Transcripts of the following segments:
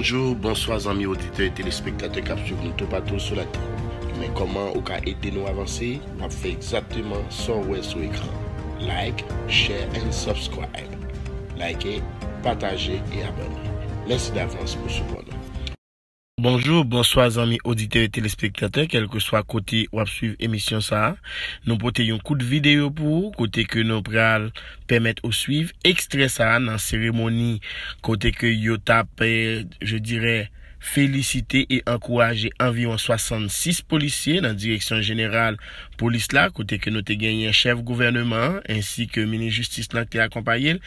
Bonjour, bonsoir amis auditeurs et téléspectateurs qui suivent nous tout partout sur la terre. Mais comment vous pouvez aider nous à avancer? On fait exactement ça sur l'écran. Like, share and subscribe. Likez, partagez et abonnez. Merci d'avance pour ce bonheur. Bonjour, bonsoir amis auditeurs et téléspectateurs, quel que soit côté ou suivre émission ça, nous portons un coup de vidéo pour côté que nous pral permettre au suivre extrait ça dans cérémonie côté que yo tape je dirais féliciter et encourager environ 66 policiers dans la direction générale police là côté que nous te gagné un chef gouvernement ainsi que ministre justice là qui accompagné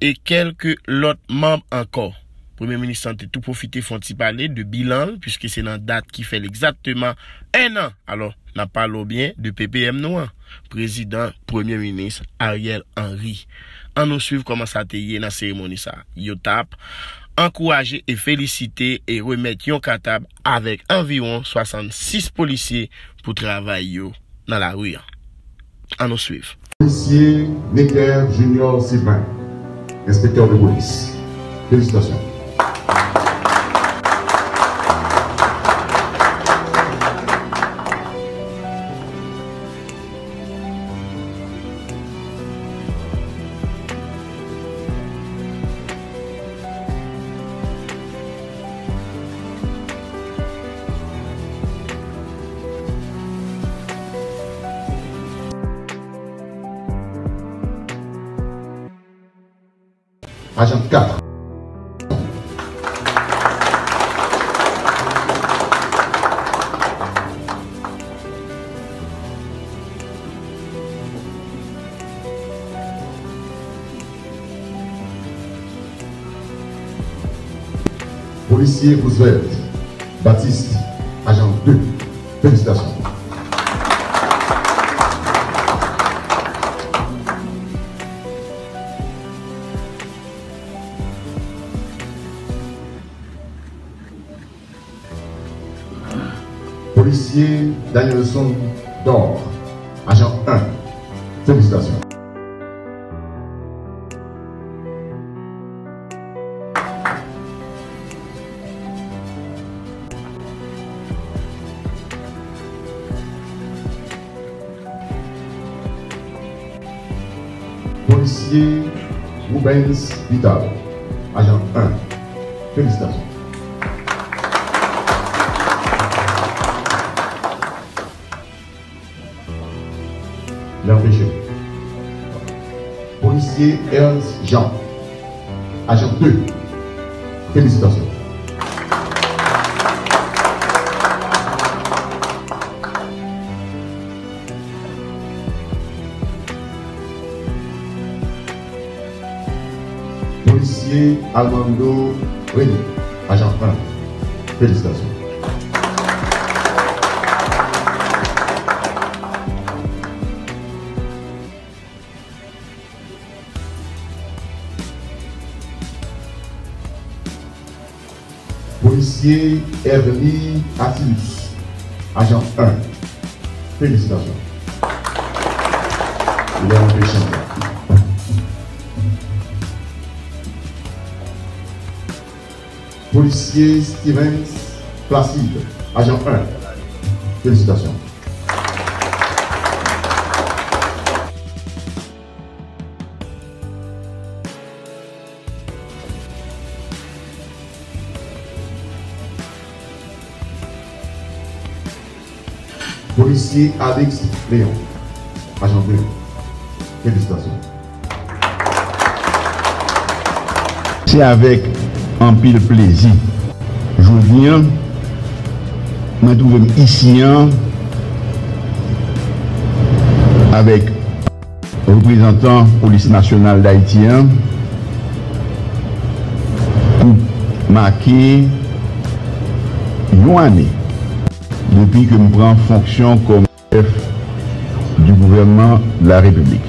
et quelques autres membres encore. Premier ministre a tout profité font parler de bilan puisque c'est dans date qui fait exactement un an. Alors, n'a pas parlé bien de PPM Noir, président premier ministre Ariel Henry. On nous suivre comment ça te y dans la cérémonie ça. Yo tape encourager et féliciter et remettre yon katab avec environ 66 policiers pour travailler dans la rue. On nous suivre. Policier Necker Junior Sylvain, inspecteur de police. Félicitations. Agent 4. Policier Roosevelt, Baptiste, agent 2. Félicitations. Policier Danielson Dor, agent 1. Félicitations. Policier Rubens Vital, agent 1. Félicitations. L'empêché. Policier Ernst Jean, agent 2. Félicitations. Policier Armando René, agent 1. Félicitations. Policier Hervé Attilus, agent 1. Félicitations. Il est empêché. Policier Stevens Placide, agent 1. Félicitations. Policier Alex Léon, agent 2. Félicitations. C'est avec un pile plaisir. Je viens me trouver ici avec le représentant police nationale d'Haïti pour marquer une année depuis que je prends fonction comme chef du gouvernement de la République.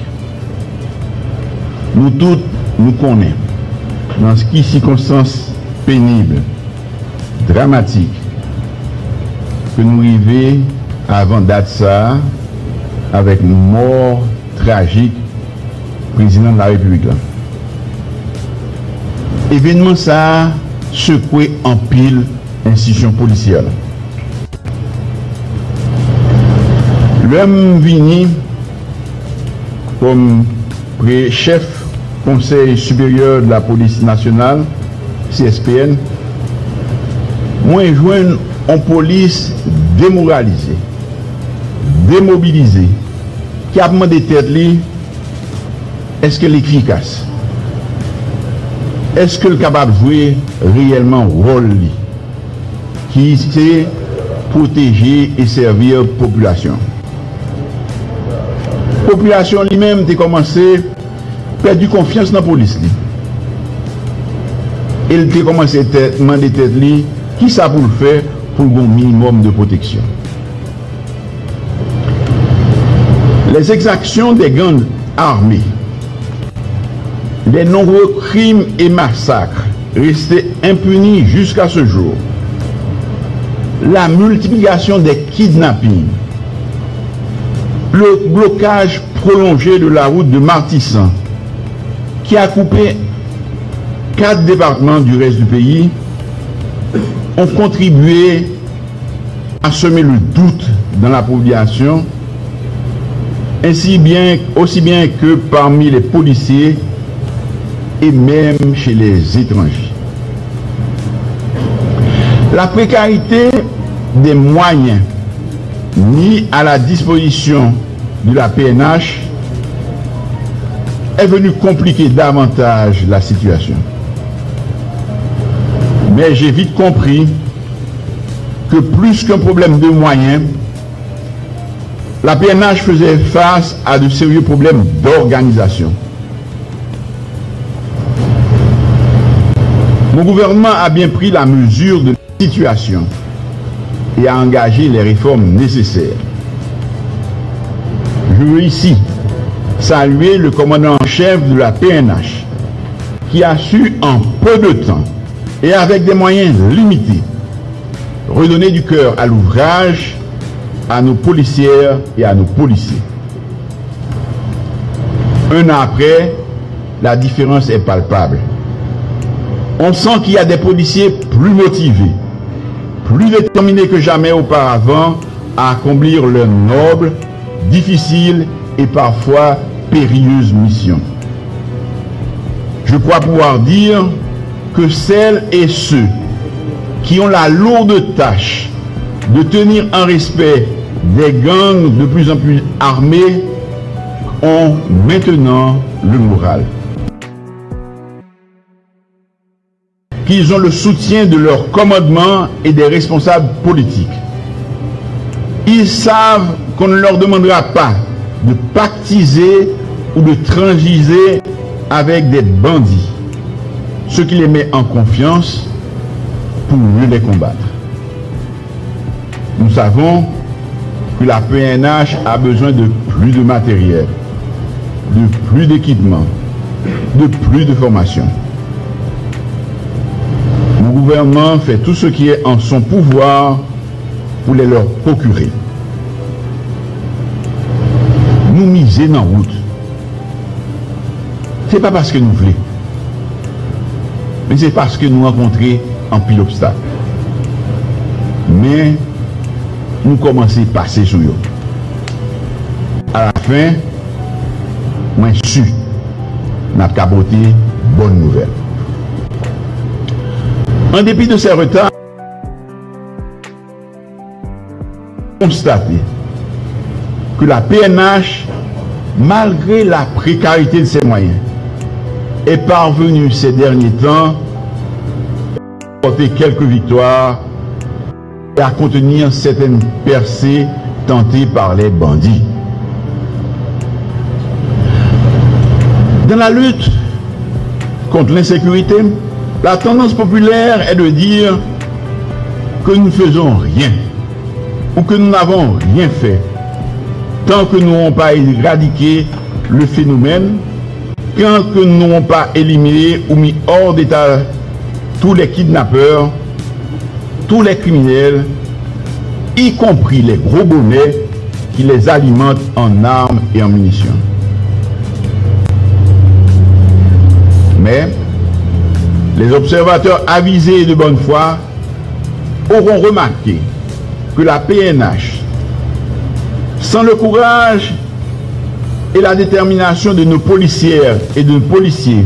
Nous tous nous connaissons dans ce qui circonstances pénibles, dramatiques, que nous arrivons avant date ça, avec une mort tragique président de la République. Événement ça secoué en pile institution policière. L'homme vini comme chef Conseil supérieur de la police nationale, CSPN, moi joindre une police démoralisée, démobilisée, qui a demandé tête est-ce qu'elle est efficace? Est-ce qu'elle est capable de jouer réellement rôle qui c'est protéger et servir la population? La population lui-même a commencé à perdre confiance dans la police. Elle a commencé à demander tête qui ça pour le faire pour un minimum de protection. Les exactions des gangs armés, les nombreux crimes et massacres restés impunis jusqu'à ce jour, la multiplication des kidnappings, le blocage prolongé de la route de Martissan, qui a coupé 4 départements du reste du pays, ont contribué à semer le doute dans la population, aussi bien que parmi les policiers et même chez les étrangers. La précarité des moyens mis à la disposition de la PNH est venue compliquer davantage la situation. Mais j'ai vite compris que plus qu'un problème de moyens, la PNH faisait face à de sérieux problèmes d'organisation. Mon gouvernement a bien pris la mesure de la situation et a engagé les réformes nécessaires. Je veux ici saluer le commandant en chef de la PNH qui a su en peu de temps et avec des moyens limités redonner du cœur à l'ouvrage à nos policières et à nos policiers. Un an après, la différence est palpable. On sent qu'il y a des policiers plus motivés, plus déterminés que jamais auparavant à accomplir leur noble, difficile et parfois périlleuse mission. Je crois pouvoir dire que celles et ceux qui ont la lourde tâche de tenir en respect des gangs de plus en plus armés ont maintenant le moral. Qu'ils ont le soutien de leur commandement et des responsables politiques. Ils savent qu'on ne leur demandera pas de pactiser ou de transiger avec des bandits, ce qui les met en confiance pour mieux les combattre. Nous savons que la PNH a besoin de plus de matériel, de plus d'équipement, de plus de formation. Mon gouvernement fait tout ce qui est en son pouvoir pour les leur procurer. Nous miser dans la route. Ce n'est pas parce que nous voulons, mais c'est parce que nous rencontrons un pile obstacle. Mais nous commençons à passer sur eux. À la fin, moi je suis n'a capoté bonne nouvelle. En dépit de ces retards, constaté que la PNH, malgré la précarité de ses moyens, est parvenue ces derniers temps à porter quelques victoires et à contenir certaines percées tentées par les bandits. Dans la lutte contre l'insécurité, la tendance populaire est de dire que nous ne faisons rien ou que nous n'avons rien fait tant que nous n'avons pas éradiqué le phénomène, tant que nous n'avons pas éliminé ou mis hors d'état tous les kidnappeurs, tous les criminels, y compris les gros bonnets qui les alimentent en armes et en munitions. Mais Les observateurs avisés et de bonne foi auront remarqué que la PNH, sans le courage et la détermination de nos policières et de nos policiers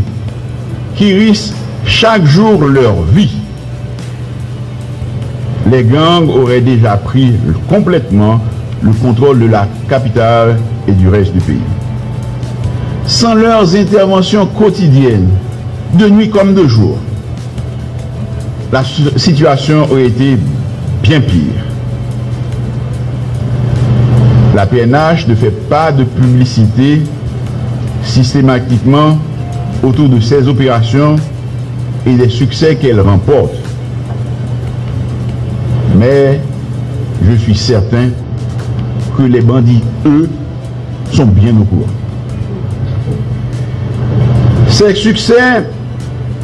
qui risquent chaque jour leur vie, les gangs auraient déjà pris complètement le contrôle de la capitale et du reste du pays. Sans leurs interventions quotidiennes, de nuit comme de jour, la situation aurait été bien pire. La PNH ne fait pas de publicité systématiquement autour de ses opérations et des succès qu'elle remporte. Mais je suis certain que les bandits, eux, sont bien au courant. Ces succès,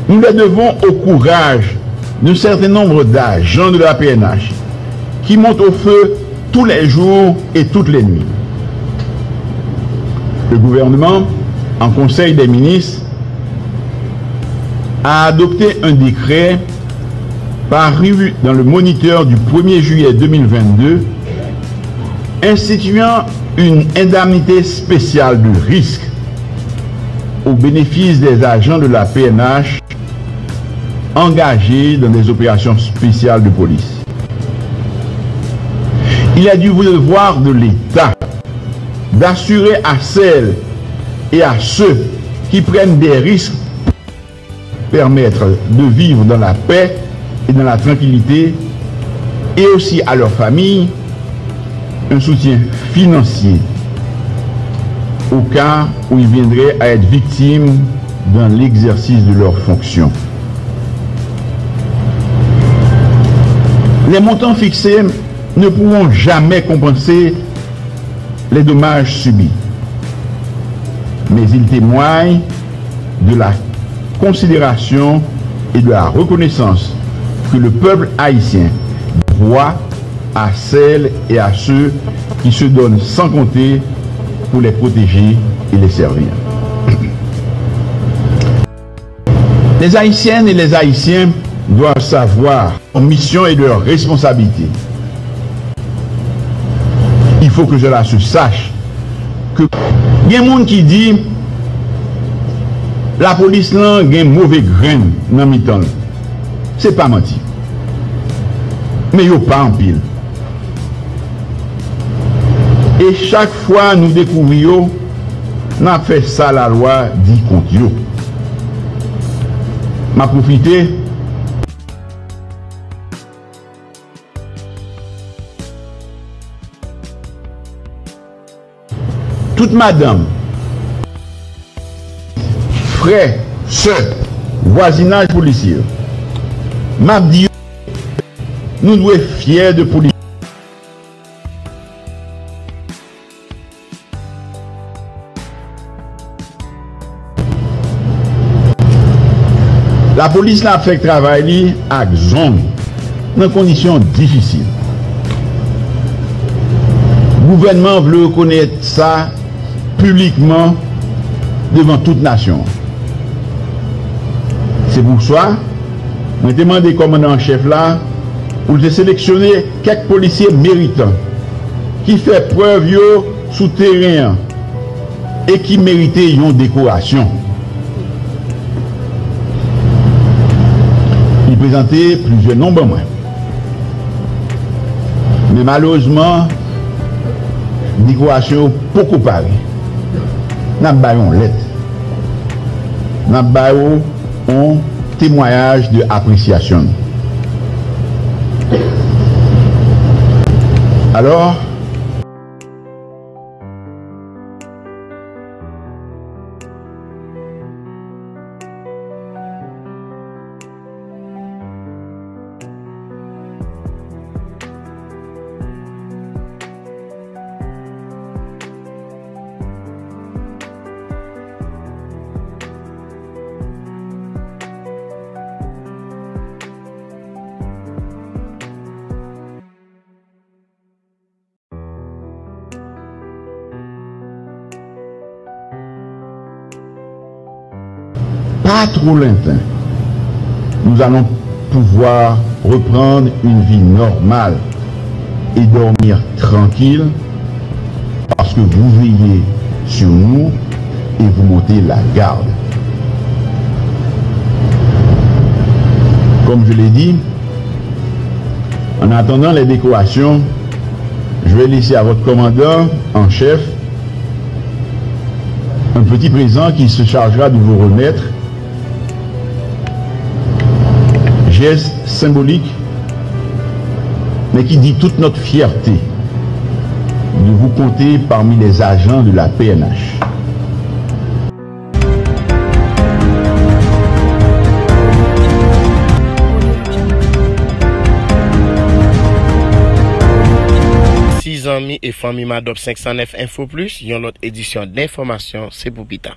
nous les devons au courage d'un certain nombre d'agents de la PNH qui montent au feu tous les jours et toutes les nuits. Le gouvernement, en Conseil des ministres, a adopté un décret paru dans le Moniteur du 1er juillet 2022 instituant une indemnité spéciale de risque au bénéfice des agents de la PNH engagés dans des opérations spéciales de police. Il est du devoir de l'État d'assurer à celles et à ceux qui prennent des risques pour permettre de vivre dans la paix et dans la tranquillité, et aussi à leurs familles un soutien financier au cas où ils viendraient à être victimes dans l'exercice de leurs fonctions. Les montants fixés ne pourront jamais compenser les dommages subis, mais ils témoignent de la considération et de la reconnaissance que le peuple haïtien doit à celles et à ceux qui se donnent sans compter pour les protéger et les servir. Les Haïtiennes et les Haïtiens doivent savoir leur mission et leur responsabilité. Il faut que cela se sache que il y a des gens qui disent la police là a une mauvaise graine dans le temps. C'est pas menti. Mais il n'y a pas en pile. Et chaque fois nous découvrons, nous avons fait ça la loi dit contre eux. Je profite toute madame, frère, soeur, voisinage policier, m'a dit nous devons être fiers de police. La police n'a fait travail avec zone dans des conditions difficiles. Le gouvernement veut reconnaître ça publiquement devant toute nation. C'est pour ça que je demande au commandant en chef là pour sélectionner quelques policiers méritants qui font preuve sous terrain et qui méritent une décoration. Il présentait plusieurs nombres moins. Mais malheureusement, la décoration beaucoup parée. Nous avons une lettre. Nous avons un témoignage d'appréciation. Alors, pas trop lointain, nous allons pouvoir reprendre une vie normale et dormir tranquille parce que vous veillez sur nous et vous montez la garde. Comme je l'ai dit, en attendant les décorations, je vais laisser à votre commandant en chef un petit présent qui se chargera de vous remettre. Geste symbolique, mais qui dit toute notre fierté de vous compter parmi les agents de la PNH. Amis et famille Madop 509 Info Plus, yon l'autre édition d'information, c'est pour Pita.